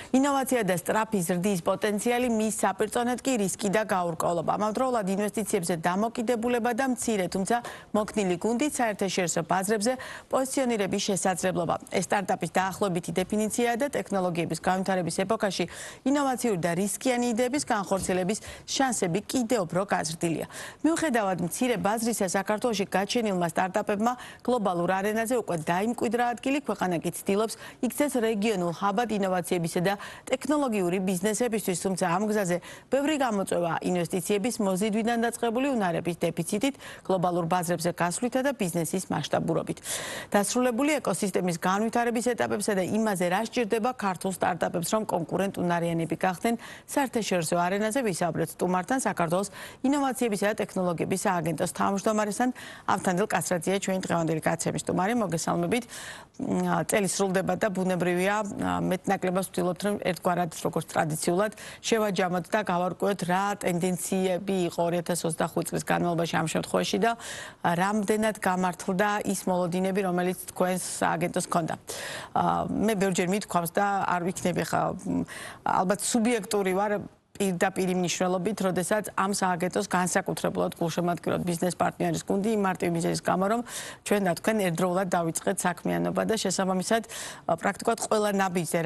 ინოვაცია და სწრაფი ზრდის პოტენციალი მის საპირწონედ კი რისკი და გაურკვევლობა. ამავდროულად ინვესტიციებზე დამოკიდებულება და მცირე, თუმცა მოქნილი გუნდით საერთაშორისო ბაზრებზე პოზიციონირების შესაძლებლობა. ეს სტარტაპის დაახლოებითი დეფინიციაა და ტექნოლოგიების განვითარების ეპოქაში ინოვაციური და რისკიანი იდეების განხორციელების შანსები კიდევ უფრო გაზრდილია. მიუხედავად მცირე ბაზრისა, საქართველოში გაჩენილმა სტარტაპებმა გლობალურ არენაზე უკვე დაიმკვიდრა ადგილი, ქვეყანა კი ცდილობს იქცეს რეგიონულ ჰაბად ინოვაციებისა და ტექნოლოგიური ბიზნესებისთვის, თუმცა ამ გზაზე ბევრი გამოწვევა ინვესტიციების მოზიდვიდან დაწყებული უნარების დეფიციტით, გლობალურ ბაზრებზე გასვლითა და ბიზნესის მასშტაბურობით. დასრულებული ეკოსისტემის განვითარების ეტაპებსა და იმაზე რა სჭირდება ქართულ სტარტაპებს, რომ კონკურენტუნარიანები გახდნენ საერთაშორისო არენაზე ვისაუბრეთ სტუმართან, საქართველოს ინოვაციებისა და ტექნოლოგიების სააგენტოს თავმჯდომარესთან. ავთანდილ კაცრაძეა ჩვენი დღევანდელი კაცების სტუმარი. მოგესალმებით. წელი სრულდება და ბუნებრივია მეტნაკლებად ვთვლით, რომ ერთგვარად როგორც ტრადიციულად შევაჯამოთ და გავარკვევთ რა ტენდენციები იყო 2025 წლის განმავლობაში ამ შემთხვევაში და რამდენად გამართლდა ის მოლოდინები, რომელიც თქვენს სააგენტოს ჰქონდა. მე ბევრჯერ მithქვამს და არ ვიქნები ხა ალბათ სუბიექტური ვარ პირდაპირ მნიშვნელობით, როდესაც ამ სააგენტოს განსაკუთრებულად გულშემატკივრად ბიზნეს პარტნიორის გუნდი იმ მარტივი მიზეზის გამო, რომ ჩვენ და თქვენ ერთდროულად დავიწყეთ საქმიანობა და შესაბამისად პრაქტიკულად ყველა ნაბიჯზე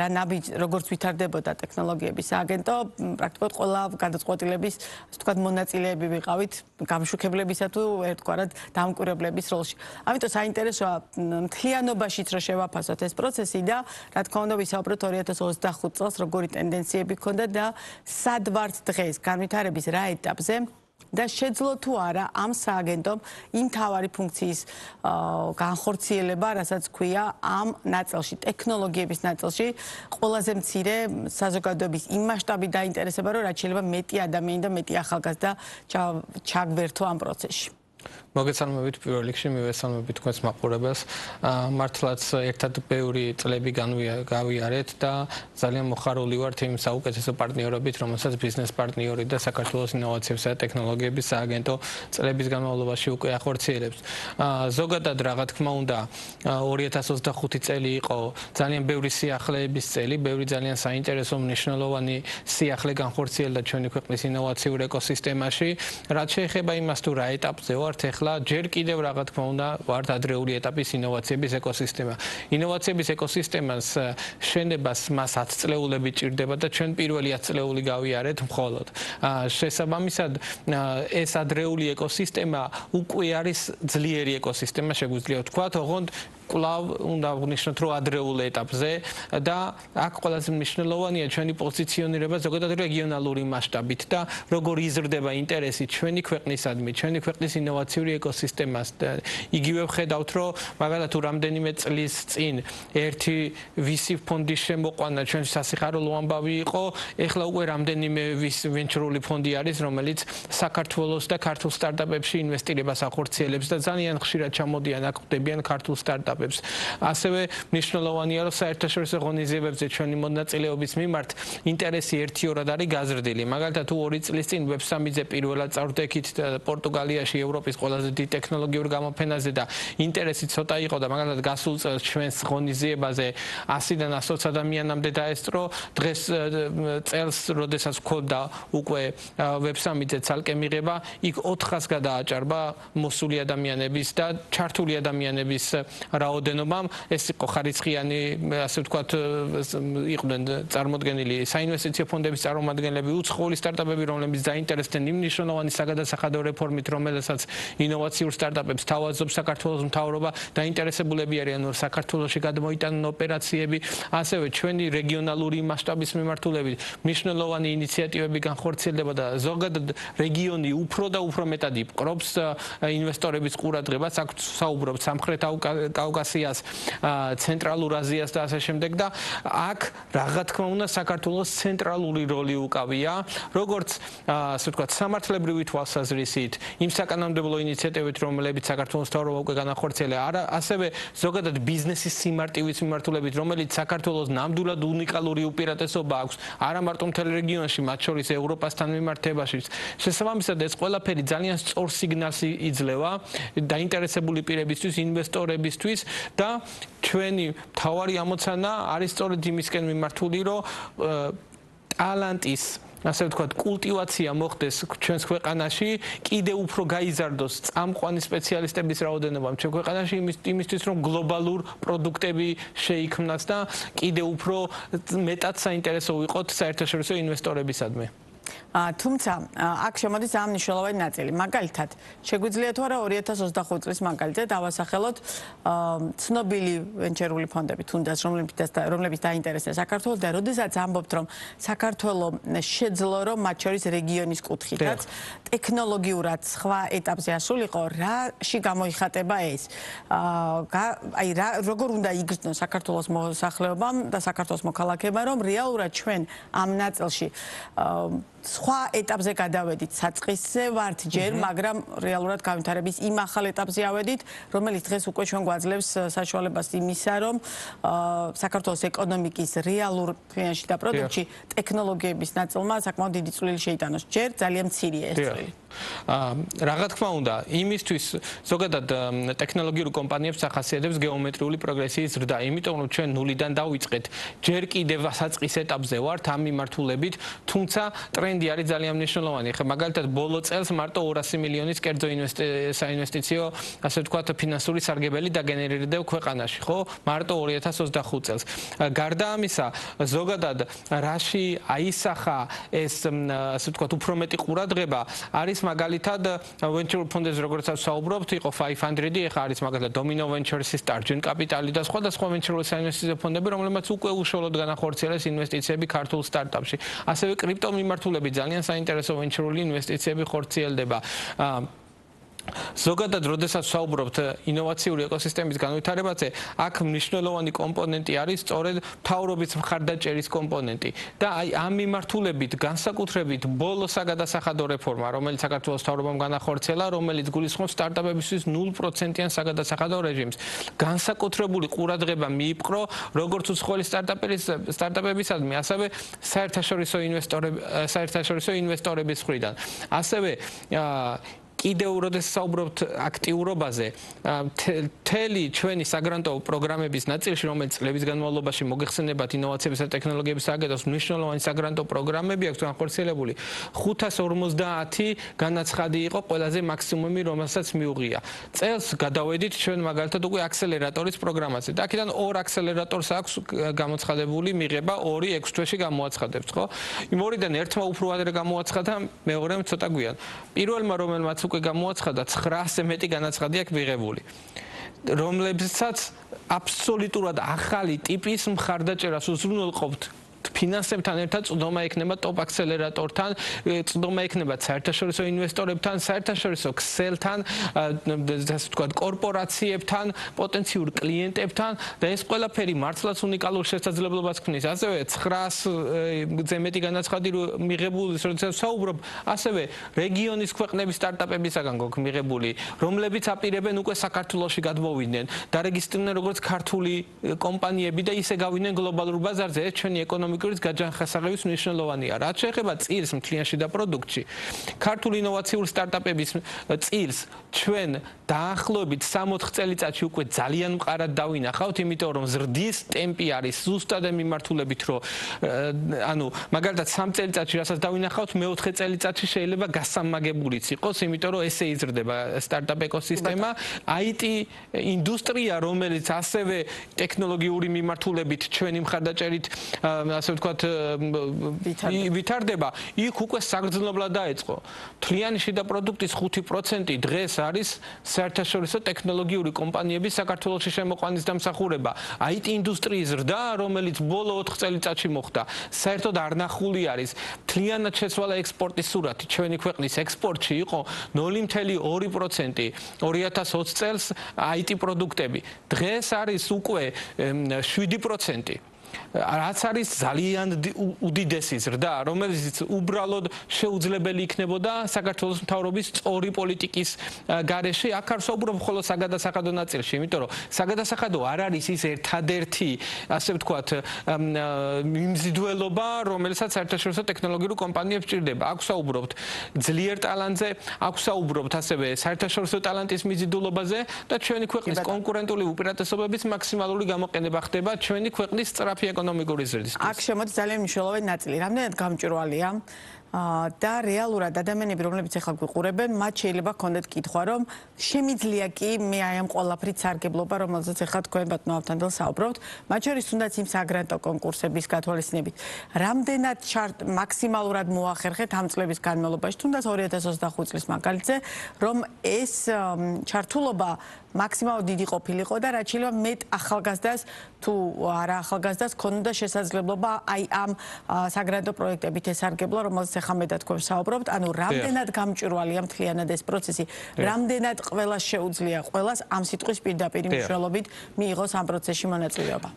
როგორც ვითარდებოდა ტექნოლოგიების სააგენტო, პრაქტიკულად ყველა გადაწყვეტილების, ასე ვთქვათ, მონაწილეები ვიყავით გამშუქებლებისა თუ ერთგვარად დამკვირვებლების როლში. ამიტომ საინტერესოა მთლიანობაშიც რომ შევაფასოთ ეს პროცესი და რა თქმა უნდა ვისაუბროთ 2025 წელს როგორი ტენდენციები ჰქონდა და ვართ დღეს განვითარების რა ეტაპზე და შეძლო თუ არა ამ სააგენტომ იმ თავარი ფუნქციის განხორციელება, რასაც ქვია ამ ნაწილში, ტექნოლოგიების ნაწილში, ყველაზე მცირე საზოგადოების იმ მასშტაბით დაინტერესება, რომ რაც შეიძლება მეტი ადამიანი და მეტი ახალგაზრდა ჩაგვერთო ამ პროცესში. მოგესალმებით პირველ რიგში მივესალმებით თქვენს მაყურებელს. მართლაც ერთად ბევრი წლები გავიარეთ და ძალიან მოხარული ვართ იმ საუკეთესო პარტნიორობით, რომელსაც ბიზნეს პარტნიორი და საქართველოს ინოვაციებისა და ტექნოლოგიების სააგენტო წლების განმავლობაში უკვე ახორციელებს. ზოგადად რა თქმა უნდა 2025 წელი იყო ძალიან ბევრი სიახლეების წელი, ბევრი ძალიან საინტერესო მნიშვნელოვანი სიახლე განხორციელდა ჩვენი ქვეყნის ინოვაციურ ეკოსისტემაში. რაც შეეხება იმას თუ რა ეტაპზე ვართ ჯერ კიდევ რა თქმა უნდა ვართ ადრეული ეტაპის ინოვაციების ეკოსისტემა. ინოვაციების ეკოსისტემას შენებას მას 10 წლეულები ჭირდება და ჩვენ პირველი 10 წლეული გავიარეთ მხოლოდ. შესაბამისად ეს ადრეული ეკოსისტემა უკვე არის ძლიერი ეკოსისტემა, შეგვიძლია ვთქვათ, ოღონდ კვლავ უნდა ვნიშნოთ, რომ ადრეულ ეტაპზე და აქ ყველაზე მნიშვნელოვანია ჩვენი პოზიციონირება ზოგადად რეგიონალური მასშტაბით და როგორ იზრდება ინტერესი ჩვენი ქვეყნისადმი, ჩვენი ქვეყნის ინოვაციური ეკოსისტემას. იგივე ვხედავთ, რომ მაგალითად რამდენიმე წლის წინ ერთი VC ფონდის შემოყვანა ჩვენ სასიხარულო ამბავი იყო, ეხლა უკვე რამდენიმე ვენჩურული ფონდი არის, რომელიც საქართველოს და ქართულ სტარტაპებში ინვესტირებას ახორციელებს და ძალიან ხშირად ჩამოდიან აქ ხდებიან ქართულ სტარტაპებში. ასევე მნიშვნელოვანია, რომ საერთაშორისო ღონისძიებებზე ჩვენი მონაწილეობის მიმართ ინტერესი ერთიორად არის გაზრდილი. მაგალითად, 2 წლის წინ Web Summit-ზე პირველად წავდექით პორტუგალიაში ევროპის ყველაზე დიდ ტექნოლოგიურ გამოფენაზე და ინტერესი ცოტა იყო და მაგალითად გასულ წელს ჩვენს ღონისძიებაზე 100-დან 120 ადამიანამდე დაესწრო. დღეს წელს, როდესაც ვქონდა უკვე Web Summit-ზე ცალკე მიღება, იქ 400-ს გადააჭარბა მოსული ადამიანების და ჩართული ადამიანების რაოდენობამ. ეს იყო ხარისხიანი, ასე ვთქვათ, იყვნენ წარმოდგენილი საინვესტიციო ფონდების წარმომადგენლები, უცხოური სტარტაპები, რომლებიც დაინტერესდნენ იმ მნიშვნელოვანი საგადასახადო რეფორმით, რომელსაც ინოვაციურ სტარტაპებს თავაზობს საქართველოს მთავრობა, დაინტერესებულები არიან, რომ საქართველოში გადმოიტანონ ოპერაციები, ასევე ჩვენი რეგიონალური მასშტაბის მიმართულებით მნიშვნელოვანი ინიციატივები განხორციელდება და ზოგადად რეგიონი უფრო და უფრო მეტად იპყრობს ინვესტორების ყურადღებას, აქ საუბრობთ სამხრეთ კავკასიას, ცენტრალურ აზიას და ასე შემდეგ და აქ რა თქმა უნდა საქართველოს ცენტრალური როლი უკავია, როგორც ასე ვთქვათ, სამართლებრივი თვალსაზრისით, იმ საკანონმდებლო ინიციატივით, რომლებიც საქართველოს მთავრობა უკვე განახორციელა, ასევე ზოგადად ბიზნესის სიმარტივის მიმართულებით, რომელიც საქართველოს ნამდვილად უნიკალური უპირატესობა აქვს, არა მარტო მთელ რეგიონში, მათ შორის ევროპასთან მიმართებაში. შესაბამისად, ეს ყველაფერი ძალიან სწორ სიგნალს იძლევა დაინტერესებული პირებისთვის, ინვესტორებისთვის და ჩვენი მთავარი ამოცანა არის სწორედ იმისკენ მიმართული, რომ ტალანტის ასე ვთქვათ, კულტივაცია მოხდეს ჩვენს ქვეყანაში, კიდევ უფრო გაიზარდოს წამყვანი სპეციალისტების რაოდენობა ჩვენ ქვეყანაში იმისთვის, რომ გლობალურ პროდუქტები შეიქმნას და კიდევ უფრო მეტად საინტერესო ვიყოთ საერთაშორისო ინვესტორებისადმი. თუმცა აქ შემოდის ამ მნიშვნელოვანი ნაწილი. მაგალითად, შეგვიძლია თუ არა 2025 წლის მაგალითად დავასახელოთ ცნობილი ვენჩერული ფონდები, თუნდაც რომლებიც დაინტერესდა საქართველოს და როდესაც ამბობთ, რომ საქართველოს შეძლო, რომ მათ შორის რეგიონის კუთხითაც ტექნოლოგიურად სხვა ეტაპზე ასულიყო, რაში გამოიხატება ეს? აი როგორ უნდა იგრძნოს საქართველოს მოსახლეობამ და საქართველოს მოქალაქეებმა, რომ რეალურად ჩვენ ამ ნაწილში სხვა ეტაპზე გადავედით, საწყისზე ვართ ჯერ, მაგრამ რეალურად განვითარების იმ ახალ ეტაპზე ავედით, რომელიც დღეს უკვე ჩვენ გვაძლევს საშუალებას იმისა, რომ საქართველოს ეკონომიკის რეალურ ფინანსში და პროდუქტში ტექნოლოგიების ნაწილმა საკმაოდ დიდი წვლილი შეიტანოს. ჯერ ძალიან მცირეა ეს წვლილი. რა თქმა უნდა, იმისთვის ზოგადად ტექნოლოგიურ კომპანიებს ახასიათებს გეომეტრიული პროგრესიის ზრდა, იმიტომ რომ ჩვენ ნულიდან დავიწყეთ, ჯერ კიდევ საწყის ეტაპზე ვართ ამ მიმართულებით, თუმცა ტრენდი არის ძალიან მნიშვნელოვანი. ხა მაგალითად ბოლო წელს მარტო 200 მილიონის კერძო საინვესტიციო, ასე ვთქვათ, ფინანსური სარგებელი დაგენერირდა ქვეყანაში, ხო? მარტო 2025 წელს. გარდა ამისა, ზოგადად რაში აისახა ეს, ასე ვთქვათ, უფრო მეტი ყურადღება არის მაგალითად venture ფონდებს, როგორცაც საუბრობთ, იყო 500, ეხლა არის მაგალითად Domino Ventures-ის Targent Capital და სხვა venture საინვესტიციო ფონდები, რომლებიც უკვე უშუალოდ განახორციელეს ინვესტიციები ქართულ სტარტაპში. ასევე კრიპტო მიმართულებით ძალიან საინტერესო venture-ული ინვესტიციები ხორციელდება. ზოგადად, როდესაც ვსაუბრობთ ინოვაციური ეკოსისტემის განვითარებაზე, აქ მნიშვნელოვანი კომპონენტი არის სწორედ მთავრობის მხარდაჭერის კომპონენტი. და აი ამ მიმართულებით განსაკუთრებით ბოლო საგადასახადო რეფორმა, რომელიც საქართველოს მთავრობამ განახორციელა, რომელიც გულისხმობს სტარტაპებისთვის 0%-იან საგადასახადო რეჟიმს. განსაკუთრებული ყურადღება მიიპყრო როგორც უცხოელი სტარტაპებისადმი, ასევე საერთაშორისო ინვესტორების მხრიდან. ასევე კიდევ როდესაც საუბრობთ აქტიურობაზე, მთელი ჩვენი საგრანტო პროგრამების ნაწილში, რომელიც წლების განმავლობაში მოგეხსენებათ ინოვაციების და ტექნოლოგიების სააგენტოს მნიშვნელოვანი საგრანტო პროგრამები აქვს განხორციელებული, 550 განაცხადი იყო ყველაზე მაქსიმუმი, რომელსაც მიუღია. წელს გადავედით ჩვენ მაგალითად უკვე აქსელერატორის პროგრამაზე. და აქედან 2 აქსელერატორს აქვს გამოცხადებული მიღება, 2 6 თვეში გამოაცხადებთ, ხო? იმ ორიდან ერთმა უფრო ადრე გამოაცხადა, მეორემ ცოტა გვიან. პირველმა რომელმაც უკვე გამოაცხადა 900-ზე მეტი განაცხადი აქვს მიღებული, რომლებსაც აბსოლუტურად ახალი ტიპის მხარდაჭერას უზრუნველყოფთ ფინანსებთან ერთად, წვდომა ექნება ტოპ აქსელერატორთან, წვდომა ექნება საერთაშორისო ინვესტორებთან, საერთაშორისო ქსელთან, ასე ვთქვათ, კორპორაციებთან, პოტენციურ კლიენტებთან და ეს ყველაფერი მართლაც უნიკალურ შესაძლებლობას ქმნის. ასევე 900-ზე მეტი განაცხადი მიღებული, როდესაც საუბრობ, ასევე რეგიონის ქვეყნების სტარტაპებისაგან გვაქვს მიღებული, რომლებიც აპირებენ უკვე საქართველოში გადმოვიდნენ, დარეგისტრირდნენ როგორც ქართული კომპანიები და ისე გავიდნენ გლობალურ ბაზარზე. ეს ჩვენი ეკონომიკის გაჯანახების მნიშვნელოვანია. რაც შეეხება წილს მთლიანში და პროდუქტში, ქართული ინოვაციური სტარტაპების წილს ჩვენ დაახლოებით 3-4 წელიწადში უკვე ძალიან მყარად დავინახავთ, იმიტომ რომ ზრდის ტემპი არის ზუსტად მიმართულებით, რომ ანუ მაგალითად 3 წელიწადში რასაც დავინახავთ, მე-4 წელიწადში შეიძლება გასამაგებულიც იყოს, იმიტომ რომ ესე იზრდება სტარტაპ ეკოსისტემა, IT ინდუსტრია, რომელიც ასევე ტექნოლოგიური მიმართულებით ჩვენი მხარდაჭერით ასე ვთქვათ ვითარდება, იქ უკვე საგრძნობლად დაიწყო. მთლიანი შიდა პროდუქტის 5% დღეს არის საერთაშორისო ტექნოლოგიური კომპანიების საქართველოში შემოყვანის დამსახურება. IT ინდუსტრიის ზრდა, რომელიც ბოლო 4 წელიწადში მოხდა, საერთოდ არნახული არის. მთლიანად შეცვალა ექსპორტის სურათი. ჩვენი ქვეყნის ექსპორტში იყო 0.2% 2020 წელს IT პროდუქტები. დღეს არის უკვე 7%. რაც არის ძალიან უდიდესი ზრდა, რომელიც უბრალოდ შეუძლებელი იქნებოდა საქართველოს მთავრობის სწორი პოლიტიკის გარეშე. აქ არ საუბრობ მხოლოდ საგადასახადო ნაწილში, იმიტომ რომ საგადასახადო არ არის ის ერთადერთი, ასე ვთქვათ, მიმზიდველობა, რომელსაც საერთაშორისო ტექნოლოგიურ კომპანიებს ჭირდება. აქ საუბრობთ ძლიერ ტალანტზე, აქ საუბრობთ ასევე საერთაშორისო ტალანტის მიზიდულობაზე და ჩვენი ქვეყნის კონკურენტული უპირატესობების მაქსიმალური გამოყენება ხდება ჩვენი ქვეყნის სწრაფი ეკონომიკური ზრდის. აქ შემოდის ძალიან მნიშვნელოვანი ნაწილი. რამდენად გამჭვირვალეა და რეალურად ადამიანები, რომლებიც ახლა გვიყურებენ, მათ შეიძლება ჰქონდეთ კითხვა, რომ შემიძლია კი მე აი ამ ყველაფრით სარგებლობა, რომელზეც ახლა თქვენ ბატონო ავთანდილ საუბრობთ, მათ შორის თუნდაც იმ საგრანტო კონკურსების გათვალისწინებით, რამდენად მაქსიმალურად მოახერხეთ ამ წლების განმავლობაში, თუნდაც 2025 წლის მაგალითზე, რომ ეს ჩართულობა მაქსიმალურად დიდი ყოფილიყო და რაც შეიძლება მეტ ახალგაზრდას თუ არა ახალგაზრდას ქონოდა შესაძლებლობა აი ამ საგრანტო პროექტებით ესარგებლა, რომელზეც ახლა მე და თქვენ საუბრობთ, ანუ რამდენად გამჭვირვალეა მთლიანად ეს პროცესი, რამდენად ყველას შეუძლია ყველას ამ სიტყვის პირდაპირ მნიშვნელობით მიიღოს ამ პროცესში მონაწილეობა.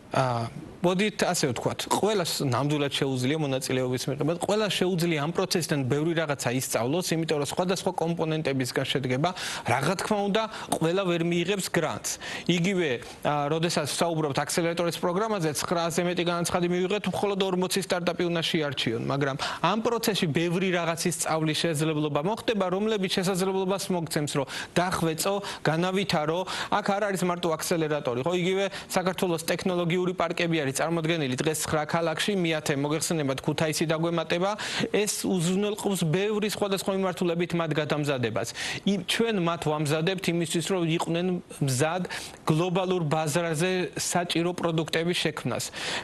მოდით ასე ვთქვათ, ყველას ნამდვილად შეუძლია მონაწილეობის მიღება, ყველას შეუძლია ამ პროცესიდან ბევრი რაღაცა ისწავლოს, იმიტომ რომ სხვადასხვა კომპონენტებისგან შედგება, რა თქმა უნდა, ყველა ვერ მიიღებს გრანტს. იგივე, როდესაც საუბრობთ აქსელერატორის პროგრამაზე, 900-ზე მეტი განაცხადი მივიღეთ, მხოლოდ 40 სტარტაპი უნდა შეარჩიონ, მაგრამ ამ პროცესში ბევრი რაღაცის სწავლის შესაძლებლობა მოხდება, რომლებიც შესაძლებლობას მოგცემს, რომ დახვეწო, განავითარო, აქ არ არის მარტო აქსელერატორი, ხო, იგივე საქართველოს ტექნოლოგიური პარკები არის წარმოდგენილი დღეს 9 ქალაქში, მიათე მოგეხსენებათ ქუთაისი დაგვემატება, ეს უზრუნველყოფს ბევრი სხვადასხვა მიმართულებით მათ გადამზადებას. ჩვენ მათ ვამზადებთ იმისთვის, რომ იყვნენ მზად გლობალურ ბაზარზე საჭირო პროდუქტების შექმნას.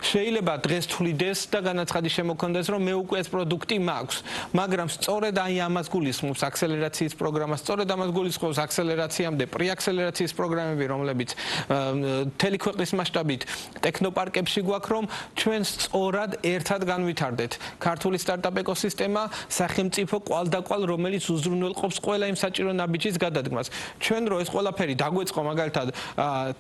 შეიძლება დღეს თვლიდეს და განაცხადი შემოქონდეს, რომ მე უკვე ეს პროდუქტი მაქვს, მაგრამ სწორედ აი ამას გულისხმობს აქსელერაციის პროგრამა, სწორედ ამას გულისხმობს აქსელერაციამდე პრიაქსელერაციის პროგრამები, რომლებიც მთელი ქვეყნის მასშტაბით ტექნოპარკებში გვაქვს, რომ ჩვენ სწორად ერთად განვითარდეთ. ქართული სტარტაპ ეკოსისტემა, სახელმწიფო კვალდაკვალ, რომელიც უზრუნველყოფს ყველა იმ საჭირო ნაბიჯის გადადგმას. ჩვენ რო ეს ყველაფერი დაგვეწყო მაგალითად,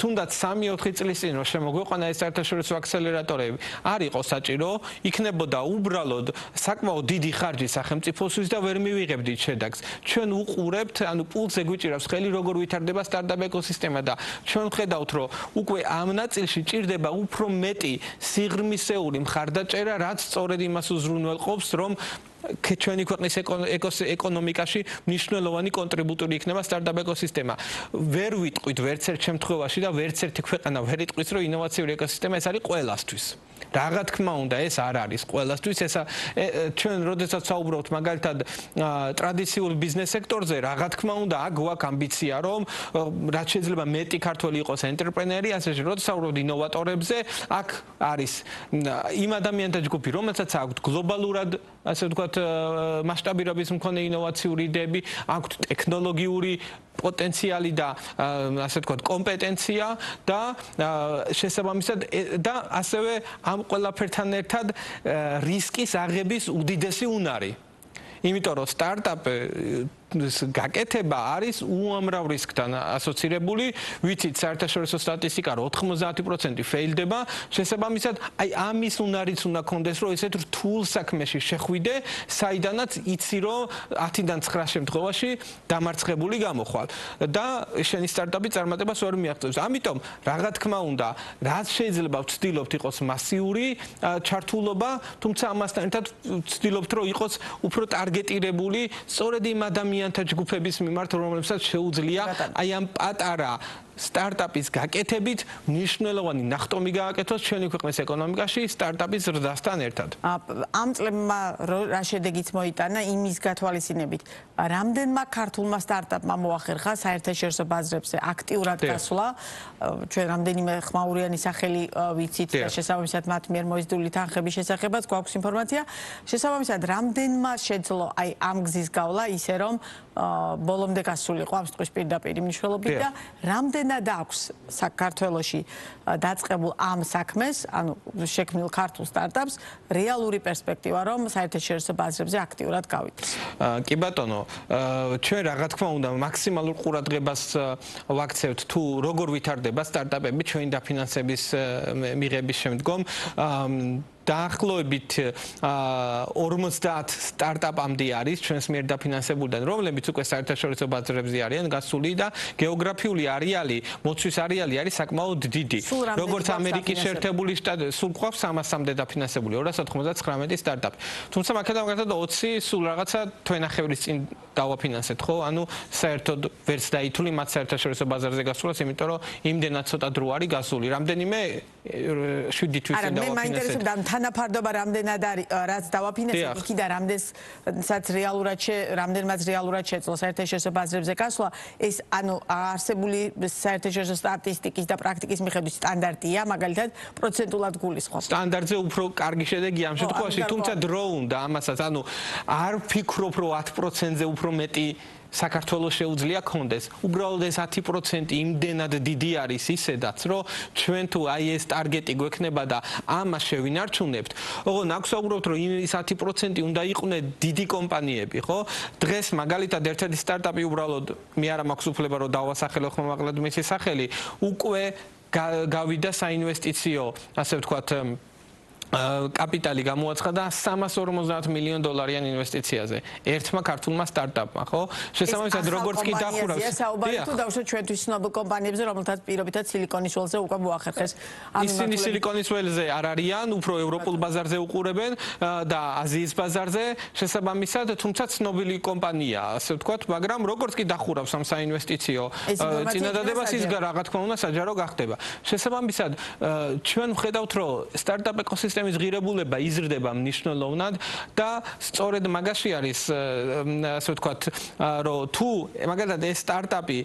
თუნდაც 3-4 წლის წინ რო შემოგვეყვანა ეს საერთაშორისო აქსელერატორები, არ იყო საჭირო, იქნებოდა უბრალოდ საკმაოდ დიდი ხარჯი სახელმწიფოსთვის და ვერ მივიღებდით შედეგს. ჩვენ უყურებთ, ანუ პულსზე გვიჭირავს ხელი, როგორ ვითარდება სტარტაპ ეკოსისტემა და ჩვენ ვხედავთ, რომ უკვე ამ ნაწილში ჭირდება უფრო მეტი სიღრმისეული მხარდაჭერა, რაც სწორედ იმას უზრუნველყოფს, რომ ჩვენი ქვეყნის ეკონომიკაში მნიშვნელოვანი კონტრიბუტორი იქნება სტარტაპ ეკოსისტემა. ვერ ვიტყვით ვერც ერთ შემთხვევაში და ვერც ერთი ქვეყანა ვერ იტყვის, რომ ინოვაციური ეკოსისტემა ეს არის ყველასთვის. რა თქმა უნდა, ეს არ არის ყველასთვის, ესა ჩვენ როდესაც საუბრობთ მაგალითად ტრადიციულ ბიზნეს სექტორზე, რა თქმა უნდა, აქ გვაქვს ამბიცია, რომ რაც შეიძლება მეტი ქართველი იყოს ენტერპრენერი, ასე როდესაც საუბრობთ ინოვატორებზე, აქ არის იმ ადამიანთა ჯგუფი, რომელსაც აქვთ გლობალურად, ასე ვთქვათ, მასშტაბირების მქონე ინოვაციური იდეები, აქვთ ტექნოლოგიური პოტენციალი და ასე ვთქვათ, კომპეტენცია და შესაბამისად და ასევე ამ ყველაფერთან ერთად რისკის აღების უდიდესი უნარი. იმიტომ რომ სტარტაპი გაკეთება არის უამრავ რისკთან ასოცირებული, ვიცით საერთაშორისო სტატისტიკა რომ 90% ფეილდება, შესაბამისად აი ამის უნარიც უნდა კონდეს, რომ ესეთ რთულ საქმეში შეხვიდე, საიდანაც იცი რომ 10-დან 9 შემთხვევაში დამარცხებული გამოხვალ და შენი სტარტაპი წარმატებას ვერ მიაღწევს. ამიტომ რა თქმა უნდა, რაც შეიძლება ვცდილობთ იყოს მასიური ჩართულობა, თუმცა ამასთან ერთად ვცდილობთ რომ იყოს უფრო ტარგეტირებული სწორედ იმ ადამიანთა ჯგუფების მიმართ, რომლებსაც შეუძლია აი ამ პატარა სტარტაპის გაკეთებით მნიშვნელოვანი ნახტომი გააკეთოს ჩვენი ქვეყნის ეკონომიკაში სტარტაპის ზრდასთან ერთად. ამ წლებმა რა შედეგიც მოიტანა იმის გათვალისწინებით, რამდენმა ქართულმა სტარტაპმა მოახერხა საერთაშორისო ბაზრებზე აქტიურად გასვლა, ჩვენ რამდენიმე ხმაურიანი სახელი ვიცით და შესაბამისად მათ მიერ მოიზრდული თანხების შესახებაც გვაქვს ინფორმაცია, შესაბამისად რამდენმა შეძლო აი ამ გზის გავლა ისე რომ ბოლომდე გასულიყო ამ სტყვის პირდაპირ მნიშვნელობით და რამდენ რამდენად აქვს საქართველოში დაწყებულ ამ საქმეს, ანუ შექმნილ ქართულ სტარტაპს რეალური პერსპექტივა, რომ საერთაშორისო ბაზრებზე აქტიურად გავიდეს? კი ბატონო, ჩვენ რა თქმა უნდა მაქსიმალურ ყურადღებას ვაქცევთ თუ როგორ ვითარდება სტარტაპები ჩვენი დაფინანსების მიღების შემდგომ. დაახლოებით 50 სტარტაპამდე არის ჩვენს მიერ დაფინანსებულიდან, რომლებიც უკვე საერთაშორისო ბაზრებზე არიან გასული და გეოგრაფიული არეალი, მოცვის არეალი არის საკმაოდ დიდი. როგორც ამერიკის შეერთებული შტატები, სულ გვყავს 300-მდე დაფინანსებული, 299 სტარტაპი. თუმცა მაგათაც 20 სულ რაღაცა თვენახევრის წინ დავაფინანსეთ, ხო? ანუ საერთოდ ვერც დაითვლი მათ საერთაშორისო ბაზარზე გასულას, იმიტომ რომ იმდენად ცოტა დრო არის გასული. რამდენიმე 7 თვის წინ დავაფინანსეთ. თანაფარდობა რამდენად არის, რაც დავაფინანსეთ, იქიდან რამდენსაც რეალურად შეძლო საერთაშორისო ბაზრებზე გასვლა, ეს ანუ არსებული საერთაშორისო სტატისტიკის და პრაქტიკის მიხედვით სტანდარტია, მაგალითად პროცენტულად გულისხმობს. სტანდარტზე უფრო კარგი შედეგია ამ შემთხვევაში, თუმცა დრო უნდა ამასაც, ანუ არ ვფიქრობ, რომ 10%-ზე უფრო მეტი საქართველოს შეუძლია კონდეს. უბრალოდ ეს 10% იმდენად დიდი არის ისედაც, რომ ჩვენ თუ აი ეს ტარგეტი გვექნება და ამას შევინარჩუნებთ, ოღონდ აქვს უბრალოდ რომ ის 10% უნდა იყვნენ დიდი კომპანიები, ხო? დღეს მაგალითად ერთ-ერთი სტარტაპი უბრალოდ მე არ მაქვს უფლება რომ დავასახელო ხმამაღლად მისი სახელი, უკვე გავიდა საინვესტიციო, ასე ვთქვათ, კაპიტალი გამოაცხადა $350 მილიონ ინვესტიციაზე. ერთმა ქართულმა სტარტაპმა, ხო? შესაბამისად, როგორც კი დახურავს. საუბარი თუ დავუშვათ ჩვენთვის ცნობილ კომპანიებზე, რომელთაც პირობითად სილიკონის ველზე უკვე მოახერხეს. ისინი სილიკონის ველზე არ არიან, უფრო ევროპულ ბაზარზე უყურებენ და აზიის ბაზარზე, შესაბამისად, თუმცა ცნობილი კომპანია, ასე ვთქვათ, მაგრამ როგორც კი დახურავს ამ საინვესტიციო წინადადებას, ის რა თქმა უნდა საჯარო გახდება. შესაბამისად, ჩვენ ვხედავთ, რომ სტარტაპ ეკოსისტემის ღირებულება იზრდება მნიშვნელოვნად და სწორედ მაგაში არის, ასე ვთქვათ, რომ თუ მაგალითად ეს სტარტაპი,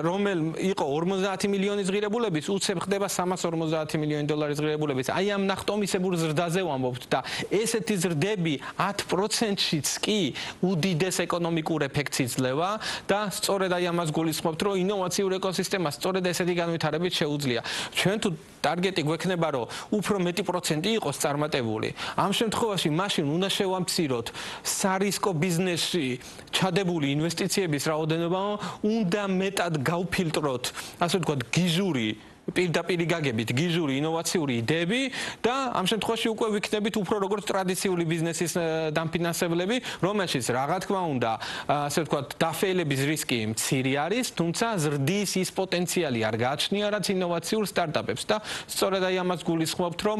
რომელიც იყო 50 მილიონის ღირებულების, უცებ ხდება $350 მილიონ ღირებულების. აი ამ ნახტომისებურ ზრდაზე ვამბობთ და ესეთი ზრდები 10%-შიც კი უდიდეს ეკონომიკურ ეფექტს იძლევა და სწორედ აი ამას გულისხმობთ, რომ ინოვაციურ ეკოსისტემას სწორედ ესეთი განვითარებით შეუძლია. ჩვენ თუ ტარგეტი გვექნება, რომ უფრო მეტი პროცენტი იყოს წარმატებული. ამ შემთხვევაში მაშინ უნდა შევამციროთ სარისკო ბიზნესში ჩადებული ინვესტიციების რაოდენობა, უნდა მეტად გავფილტროთ, ასე ვთქვათ, გიჟური პირდაპირ გაგებით გიჟური ინოვაციური იდეები და ამ შემთხვევაში უკვე ვიქნებით უფრო როგორც ტრადიციული ბიზნესის დამფინანსებლები, რომელშიც რა თქმა უნდა, ასე ვთქვათ, დაფეილების რისკი მცირე არის, თუმცა ზრდის ის პოტენციალი არ გააჩნია, რაც ინოვაციურ სტარტაპებს და სწორედ აი ამას გულისხმობთ, რომ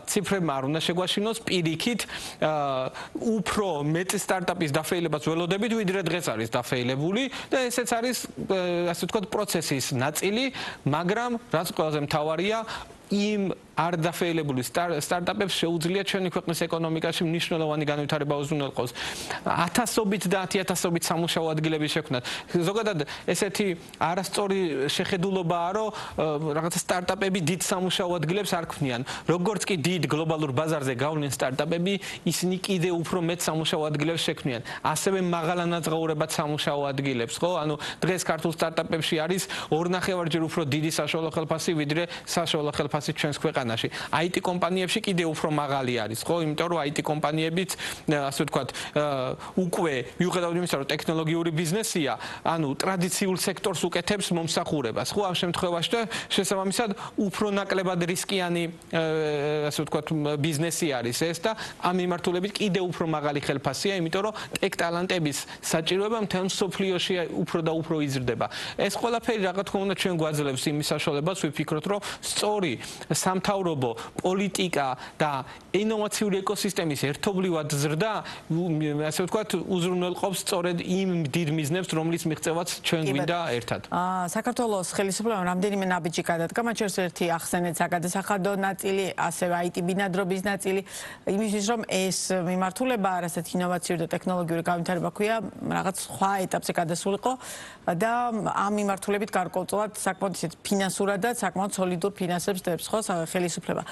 ციფრებმა არ უნდა შეგვაშინოს პირიქით უფრო მეტი სტარტაპის დაფეილებას ველოდებით, ვიდრე დღეს არის დაფეილებული და ესეც არის, ასე ვთქვათ, პროცესის ნაწილი, მაგრამ რაც ყველაზე მთავარია, იმ არ დაფეილებული სტარტაპებს შეუძლია ჩვენი ქვეყნის ეკონომიკაში მნიშვნელოვანი განვითარება უზრუნველყოს. 1000-ობით და 10000-ობით სამუშაო ადგილების შექმნათ. ზოგადად ესეთი არასწორი შეხედულობაა, რომ რაღაცა სტარტაპები დიდ სამუშაო ადგილებს არ ქმნიან. როგორც კი დიდ გლობალურ ბაზარზე გავლენ სტარტაპები, ისინი კიდე უფრო მეტ სამუშაო ადგილებს შექმნიან. ასევე მაღალანაზღაურებად სამუშაო ადგილებს, ხო? ანუ დღეს ქართულ სტარტაპებში არის 2.5-ჯერ უფრო დიდი საშუალო ხელფასი, ვიდრე საშუალო ხელფასი ჩვენს ქვეყანაში. IT კომპანიებში კიდე უფრო მაღალი არის, ხო? იმიტომ რომ IT კომპანიებიც, ასე ვთქვათ, უკვე მიუხედავად იმისა, რომ ტექნოლოგიური ბიზნესია, ანუ ტრადიციულ სექტორს უკეთებს მომსახურებას, ხო? ამ შემთხვევაში და შესაბამისად უფრო ნაკლებად რისკიანი, ასე ვთქვათ, ბიზნესი არის ეს და ამ მიმართულებით კიდე უფრო მაღალი ხელფასია, იმიტომ რომ ტექ ტალანტების საჭიროება მთელ მსოფლიოში უფრო და უფრო იზრდება. ეს ყველაფერი რა თქმა უნდა ჩვენ გვაძლევს იმის საშუალებას, ვიფიქროთ, რომ სწორი სამთავრობო პოლიტიკა და ინოვაციური ეკოსისტემის ერთობლივად ზრდა, ასე ვთქვათ, უზრუნველყოფს სწორედ იმ დიდ მიზნებს, რომლის მიღწევაც ჩვენ გვინდა ერთად. საქართველოს ხელისუფლებამ რამდენიმე ნაბიჯი გადადგა, მათ შორის ერთი ახსენეთ საგადასახადო ნაწილი, ასევე IT ბინადრობის ნაწილი, იმისთვის რომ ეს მიმართულება, რასაც ინოვაციური და ტექნოლოგიური განვითარება ქვია, რაღაც სხვა ეტაპზე გადასულიყო და ამ მიმართულებით გარკვეულწილად საკმაოდ ისეთ ფინანსურად და საკმაოდ სოლიდურ ფინანსებს დებს, ხო, ხელისუფლება.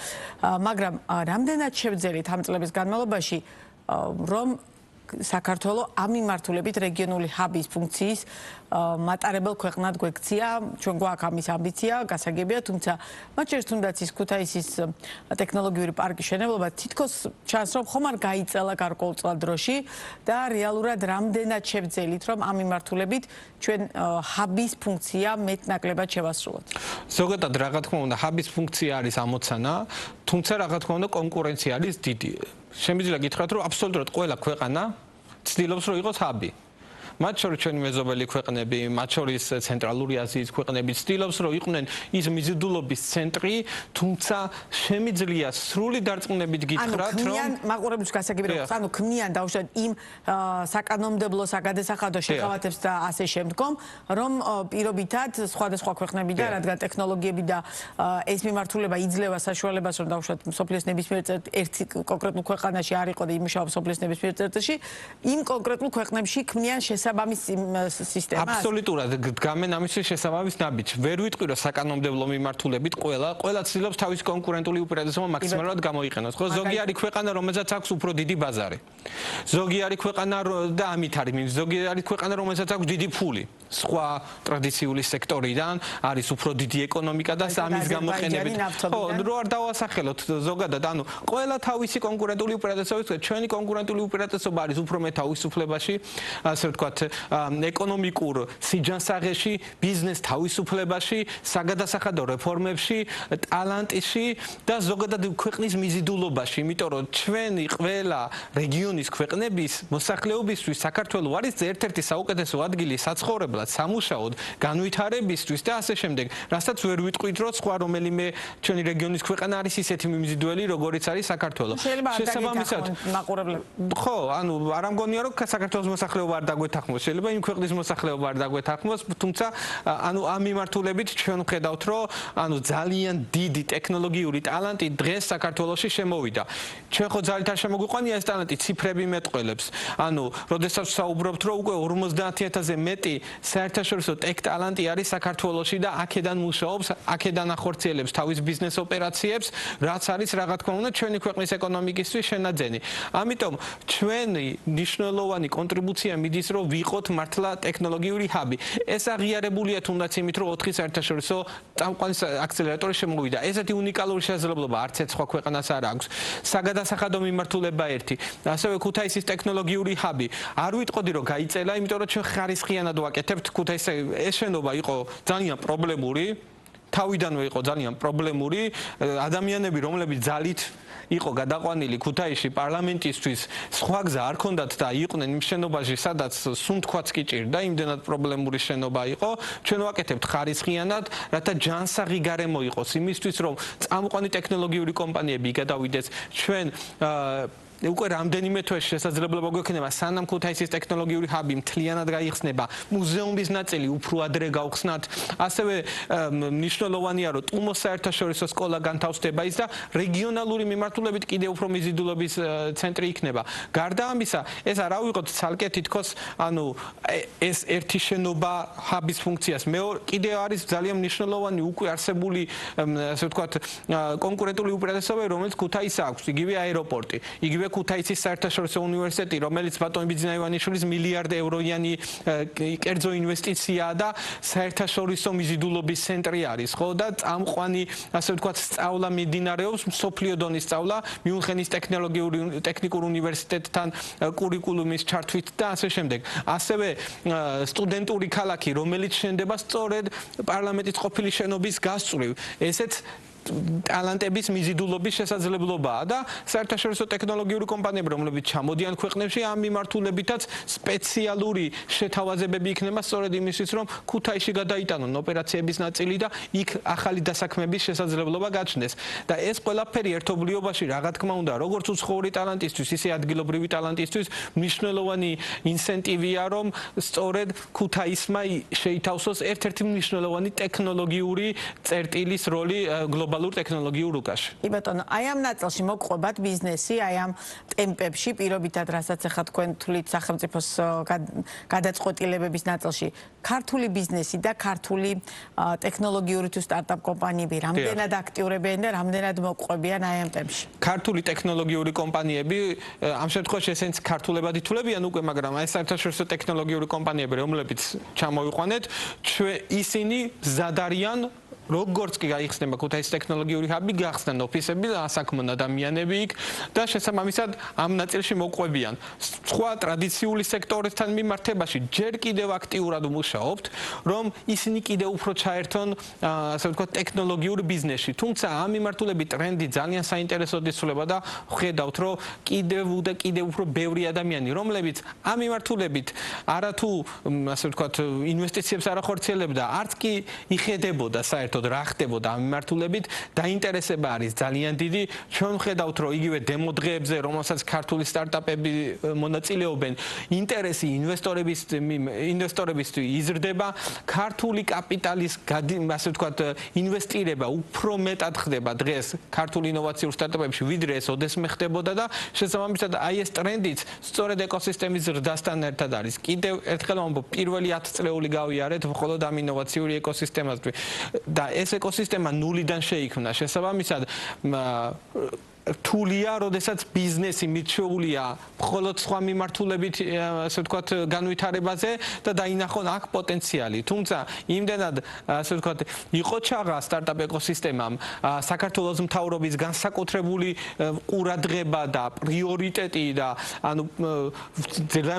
მაგრამ რამდენად შევძელით ამ წლების განმავლობაში, რომ საქართველოს ამ მიმართულებით რეგიონული ჰაბის ფუნქციის მატარებელ ქვეყნად გვექცია, ჩვენ გვაქვს ამის ამბიცია, გასაგებია, თუმცა მათ შორის თუნდაც ის ქუთაისის ტექნოლოგიური პარკის მშენებლობა თითქოს ჩანს, რომ ხომ არ გაიწელა გარკვეულწილად დროში და რეალურად რამდენად შევძელით, რომ ამ მიმართულებით ჩვენ ჰაბის ფუნქცია მეტნაკლებად შევასრულოთ. ზოგადად რა თქმა უნდა, ჰაბის ფუნქცია არის ამოცანა, თუმცა რა თქმა უნდა, კონკურენცია არის დიდი. შემიძლია გითხრათ, რომ აბსოლუტურად ყველა ქვეყანა ცდილობს, რომ იყოს ჰაბი. მათ შორის ჩვენი მეზობელი ქვეყნები, მათ შორის ცენტრალური აზიის ქვეყნები ცდილობს, რომ იყვნენ ის მიზიდულობის центრი, თუმცა შემიძლია სრული დარწმუნებით გითხრათ, რომ მაყურებლის გასაგებია, ანუ ქმნიან დაუშვათ იმ საკანონმდებლო, საგადასახადო შეღავათებს და ასე შემდგომ, რომ პირობითად სხვადასხვა ქვეყნებიდან, რადგან ტექნოლოგიები და ეს მიმართულება იძლევა საშუალებას, რომ დაუშვათ მსოფლიოს ნებისმიერ ერთ კონკრეტულ ქვეყანაში არ იყო და იმუშავა მსოფლიოს ნებისმიერ წერტილში, იმ კონკრეტულ ქვეყნებში ქმნიან შესაბამის სისტემას. აბსოლუტურად დგამენ ამისთვის შესაბამის ნაბიჯს. ვერ ვიტყვი, რომ საკანონმდებლო მიმართულებით ყველა ცდილობს თავის კონკურენტული უპირატესობა მაქსიმალურად გამოიყენოს. ხო, ზოგი არის ქვეყანა, რომელსაც აქვს უფრო დიდი ბაზარი. ზოგი არის ქვეყანა და ამით არის, ზოგი არის ქვეყანა, რომელსაც აქვს დიდი ფული. სხვა ტრადიციული სექტორიდან არის უფრო დიდი ეკონომიკა და ამის გამოყენებით. ხო, რო არ დავასახელოთ ზოგადად, ანუ ყველა თავისი კონკურენტული უპირატესობებით, ჩვენი კონკურენტული უპირატესობა არის უფრო მეტ თავისუფლებაში, ასე ვთქვათ, ეკონომიკურ სიჯანსაღეში, ბიზნეს თავისუფლებაში, საგადასახადო რეფორმებში, ტალანტში და ზოგადად ქვეყნის მიზიდულობაში, იმიტომ რომ ჩვენი ყველა რეგიონის ქვეყნების მოსახლეობისთვის საქართველო არის ერთ-ერთი საუკეთესო ადგილი საცხოვრებლად, სამუშაოდ, განვითარებისთვის და ასე შემდეგ. რასაც ვერ ვიტყვით, რომ სხვა რომელიმე ჩვენი რეგიონის ქვეყანა არის ისეთი მიმზიდველი, როგორიც არის საქართველო. შესაბამისად, ხო, ანუ არ ამგონია, რომ საქართველოს მოსახლეობა არ დაგვეთანხმოს, შეიძლება იმ ქვეყნის მოსახლეობა არ დაგვეთანხმოს, თუმცა ანუ ამ მიმართულებით ჩვენ ვხედავთ, რომ ანუ ძალიან დიდი ტექნოლოგიური ტალანტი დღეს საქართველოში შემოვიდა. ჩვენ ხო ძალით არ შემოგვიყვანია ეს ტალანტი, ციფრები მეტყველებს. ანუ, როდესაც საუბრობთ, რომ უკვე 50,000-ზე მეტი საერთაშორისო ტექ ტალანტი არის საქართველოში და აქედან მუშაობს, აქედან ახორციელებს თავის ბიზნეს ოპერაციებს, რაც არის რა თქმა უნდა ჩვენი ქვეყნის ეკონომიკისთვის შენაძენი. ამიტომ ჩვენი მნიშვნელოვანი კონტრიბუცია მიდის, რომ ვიყოთ მართლა ტექნოლოგიური ჰაბი. ეს აღიარებულია თუნდაც იმით, რომ 4 საერთაშორისო წამყვანი აქცელერატორი შემოვიდა. ესეთი უნიკალური შესაძლებლობა არც ერთ სხვა ქვეყანას არ აქვს. საგადასახადო მიმართულება ერთი. ასევე ქუთაისის ტექნოლოგიური ჰაბი. არ ვიტყოდი, რომ გაიწელა, იმიტომ რომ ჩვენ ხარისხიანად ვაკეთებთ. ქუთაისის ეს შენობა იყო ძალიან პრობლემური. თავიდანვე იყო ძალიან პრობლემური. ადამიანები, რომლებიც ძალით იყო გადაყვანილი ქუთაისში პარლამენტისთვის, სხვა გზა არ ქონდათ და იყვნენ იმ შენობაში, სადაც სუნთქვაც კი ჭირდა, იმდენად პრობლემური შენობა იყო. ჩვენ ვაკეთებთ ხარისხიანად, რათა ჯანსაღი გარემო იყოს იმისთვის, რომ წამყვანი ტექნოლოგიური კომპანიები გადავიდეს ჩვენ უკვე რამდენიმე თვეში შესაძლებლობა გვექნება, სანამ ქუთაისის ტექნოლოგიური ჰაბი მთლიანად გაიხსნება, მუზეუმის ნაწილი უფრო ადრე გავხსნათ. ასევე მნიშვნელოვანია, რომ ტუმოს საერთაშორისო სკოლა განთავსდება ის და რეგიონალური მიმართულებით კიდევ უფრო მიზიდულობის ცენტრი იქნება. გარდა ამისა, ეს არ ავიღოთ ცალკე თითქოს, ანუ ეს ერთი შენობა ჰაბის ფუნქციას. კიდევ არის ძალიან მნიშვნელოვანი უკვე არსებული, ასე ვთქვათ, კონკურენტული უპირატესობა, რომელიც ქუთაისს აქვს, იგივე აეროპორტი, იგივე ქუთაისის საერთაშორისო უნივერსიტეტი, რომელიც ბატონი ბიძინა ივანიშვილის მილიარდ ევროიანი კერძო ინვესტიციაა და საერთაშორისო მიზიდულობის ცენტრი არის, ხო და წამყვანი, ასე ვთქვათ, სწავლა მიმდინარეობს, მსოფლიო დონის სწავლა, მიუნხენის ტექნიკურ უნივერსიტეტთან კურიკულუმის ჩართვით და ასე შემდეგ. ასევე სტუდენტური ქალაქი, რომელიც შენდება სწორედ პარლამენტის ყოფილი შენობის გასწვრივ. ესეც ტალანტების მიზიდულობის შესაძლებლობაა და საერთაშორისო ტექნოლოგიური კომპანიები, რომლებიც ჩამოდიან ქვეყნებში, ამ მიმართულებითაც სპეციალური შეთავაზებები იქნება სწორედ იმისთვის, რომ ქუთაისში გადაიტანონ ოპერაციების ნაწილი და იქ ახალი დასაქმების შესაძლებლობა გაჩნდეს. და ეს ყველაფერი ერთობლიობაში, რა თქმა უნდა, როგორც უცხოური ტალანტისთვის, ისე ადგილობრივი ტალანტისთვის მნიშვნელოვანი ინსენტივია, რომ სწორედ ქუთაისმა შეითავსოს ერთ-ერთი მნიშვნელოვანი ტექნოლოგიური წერტილის როლი გლობალურ გლობალურ ტექნოლოგიურ რუკაში. კი ბატონო, აი ამ ნაწილში მოგყვებათ ბიზნესი, აი ამ ტემპებში, პირობითად, რასაც ახლა თქვენ თვლით სახელმწიფოს გადაწყვეტილებების ნაწილში, ქართული ბიზნესი და ქართული ტექნოლოგიური თუ სტარტაპ კომპანიები რამდენად აქტიურებიან და რამდენად მოგყვებიან აი ამ ტემპში? ქართული ტექნოლოგიური კომპანიები ამ შემთხვევაში ესენც ქართულებად ითვლებიან უკვე, მაგრამ აი საერთაშორისო ტექნოლოგიური კომპანიები, რომლებიც ჩამოვიყვანეთ, ისინი მზად არიან როგორც კი გაიხსნება ქუთაისის ტექნოლოგიური ჰაბი, გახსნან ოფისები, ასაქმნონ ადამიანები იქ და შესაბამისად ამ ნაწილში მოყვებიან. სხვა ტრადიციული სექტორებთან მიმართებაში ჯერ კიდევ აქტიურად მუშაობთ, რომ ისინი კიდევ უფრო ჩაერთონ, ასე ვთქვათ, ტექნოლოგიურ ბიზნესში. თუმცა ამ მიმართულებით ტრენდი ძალიან საინტერესოდ იცვლება და ხედავთ, რომ კიდევ უფრო ბევრი ადამიანი, რომლებიც ამ მიმართულებით არათუ, ასე ვთქვათ, ინვესტიციებს არ ახორციელებდა, არც კი იხედებოდა საერთოდ რა ხდებოდა ამ მიმართულებით, დაინტერესება არის ძალიან დიდი. ჩვენ ვხედავთ, რომ იგივე დემო დღეებზე, რომელსაც ქართული სტარტაპები მონაწილეობენ, ინტერესი ინვესტორებისთვის იზრდება, ქართული კაპიტალის, ასე ვთქვათ, ინვესტირება უფრო მეტად ხდება დღეს ქართულ ინოვაციურ სტარტაპებში, ვიდრე ეს ოდესმე ხდებოდა და შესაბამისად აი ეს ტრენდიც სწორედ ეკოსისტემის ზრდასთან ერთად არის. კიდევ ერთხელ ვამბობ, პირველი 10 წლეული გავიარეთ მხოლოდ ამ ინოვაციური ეკოსისტემაზე და ეს ეკოსისტემა ნულიდან შეიქმნა. შესაბამისად, რთულია, როდესაც ბიზნესი მიჩვეულია მხოლოდ სხვა მიმართულებით, ასე ვთქვათ, განვითარებაზე და დაინახონ აქ პოტენციალი. თუმცა, იმდენად, ასე ვთქვათ, იყო ჩაღა სტარტაპ ეკოსისტემამ საქართველოს მთავრობის განსაკუთრებული ყურადღება და პრიორიტეტი და ანუ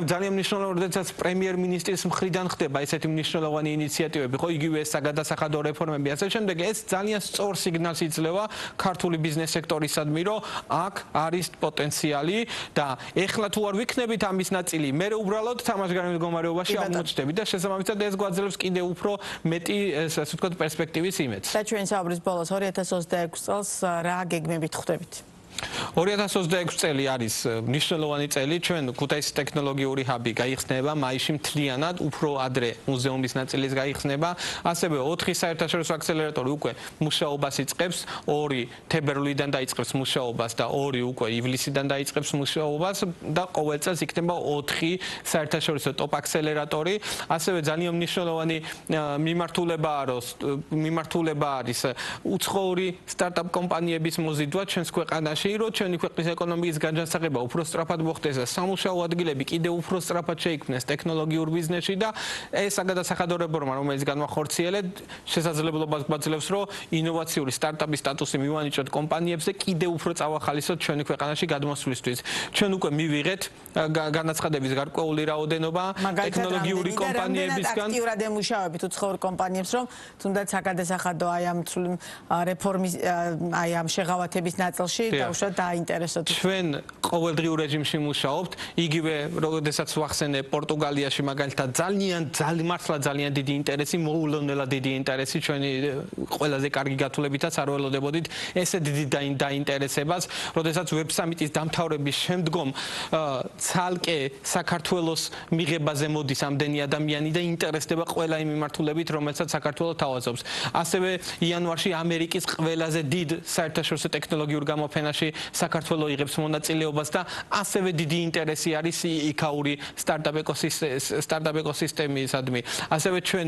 ძალიან მნიშვნელოვანი, როდესაც პრემიერ-მინისტრის მხრიდან ხდება ესეთი მნიშვნელოვანი ინიციატივები, ხო, იგივე საგადასახადო რეფორმები, ასე შემდეგ, ეს ძალიან სწორ სიგნალს იძლევა ქართული ბიზნეს სექტორისადმი, რომ აქ არის პოტენციალი და ეხლა თუ არ ვიქნებით ამის ნაწილი, მე უბრალოდ თამაშგარემ მდგომარეობაში აღმოჩნდებით და შესაბამისად ეს გვაძლევს კიდევ უფრო მეტი, ასე ვთქვათ, პერსპექტივის იმედს. და ჩვენ საუბრის ბოლოს 2026 წელს რა გეგმებით ხვდებით? 2026 წელი არის მნიშვნელოვანი წელი. ჩვენ ქუთაისის ტექნოლოგიური ჰაბი გაიხსნება მაისში მთლიანად, უფრო ადრე მუზეუმის ნაწილის გაიხსნება. ასევე 4 საერთაშორისო აქსელერატორი უკვე მუშაობას იწყებს, 2 თებერვლიდან დაიწყებს მუშაობას და 2 უკვე ივლისიდან დაიწყებს მუშაობას და ყოველ წელს იქნება 4 საერთაშორისო ტოპ აქსელერატორი. ასევე ძალიან მნიშვნელოვანი მიმართულება არის უცხოური სტარტაპ კომპანიების მოზიდვა ჩვენს ქვეყანაში, რომ ჩვენი ქვეყნის ეკონომიკის განჯანსაღება უფრო სწრაფად მოხდეს და სამუშაო ადგილები კიდევ უფრო სწრაფად შეიქმნეს ტექნოლოგიურ ბიზნესში და ეს საგადასახადო რეფორმა, რომელიც განვახორციელეთ, შესაძლებლობას გვაძლევს, რომ ინოვაციური სტარტაპის სტატუსი მივანიჭოთ კომპანიებზე კიდევ უფრო წავახალისოთ ჩვენი ქვეყანაში გადმოსვლისთვის. ჩვენ უკვე მივიღეთ განაცხადების გარკვეული რაოდენობა ტექნოლოგიური კომპანიებისგან. აქტიურად ემუშავებით უცხოურ კომპანიებს, რომ თუნდაც საგადასახადო აი ამ რეფორმის აი ამ შეღავათების ნაწილში უშუალოდ დაინტერესოთ. ჩვენ ყოველდღიურ რეჟიმში მუშაობთ. იგივე, როდესაც ვახსენე პორტუგალიაში მაგალითად მართლა ძალიან დიდი ინტერესი, მოულოდნელად დიდი ინტერესი, ჩვენი ყველაზე კარგი გათვლებითაც არ ველოდებოდით ესე დიდი დაინტერესებას, როდესაც ვებ სამიტის დამთავრების შემდგომ ცალკე საქართველოს მიღებაზე მოდის ამდენი ადამიანი და ინტერესდება ყველა იმ მიმართულებით, რომელსაც საქართველოს თავაზობს. ასევე იანვარში ამერიკის ყველაზე დიდ საერთაშორისო ტექნოლოგიურ გამოფენაში საქართველოს იღებს მონაწილეობას და ასევე დიდი ინტერესი არის იქაური სტარტაპ ეკოსისტემისადმი. ასევე ჩვენ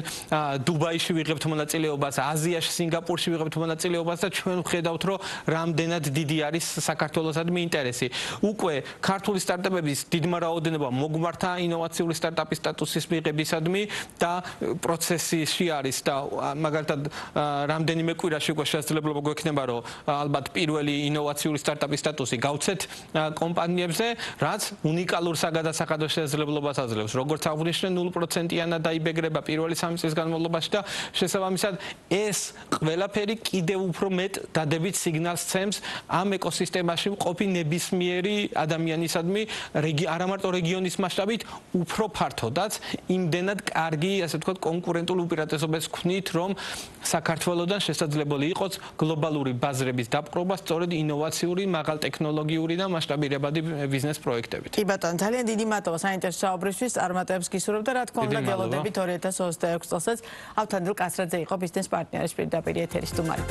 დუბაიში ვიღებთ მონაწილეობას, აზიაში, სინგაპურში ვიღებთ მონაწილეობას და ჩვენ ვხედავთ, რომ რამდენად დიდი არის საქართველოსადმი ინტერესი. უკვე ქართული სტარტაპების დიდმა რაოდენობამ მოგმართა ინოვაციური სტარტაპის სტატუსის მიღებისადმი და პროცესში არის და მაგალითად რამდენიმე კვირაში უკვე შესაძლებლობა გვექნება, რომ ალბათ პირველი ინოვაციური სტარტაპის სტატუსი გავცეთ კომპანიებზე, რაც უნიკალურ საგადასახადო შესაძლებლობას აძლევს. როგორც აღვნიშნე, 0%-იანად დაიბეგრება პირველი 3 წლის განმავლობაში და შესაბამისად ეს ყველაფერი კიდევ უფრო მეტ დადებით სიგნალს ცემს ამ ეკოსისტემაში მყოფი ნებისმიერი ადამიანისადმი, არა მარტო რეგიონის მასშტაბით, უფრო ფართოდაც, იმდენად კარგი, ასე ვთქვათ, კონკურენტულ უპირატესობას ვქნით, რომ საქართველოსთან შესაძლებელი იყოს გლობალური ბაზრების დაპყრობა სწორედ ინოვაციური, მაღალ ტექნოლოგიური და მასშტაბირებადი ბიზნეს პროექტებით. კი ბატონო, ძალიან დიდი მადლობა საინტერესო საუბრისთვის, წარმატებებს გისურვებ და რა თქმა უნდა გელოდებით 2026 წელსაც ავთანდილ კასრაძე იყო ბიზნეს პარტნიორის პირდაპირ ეთერის სტუმარი.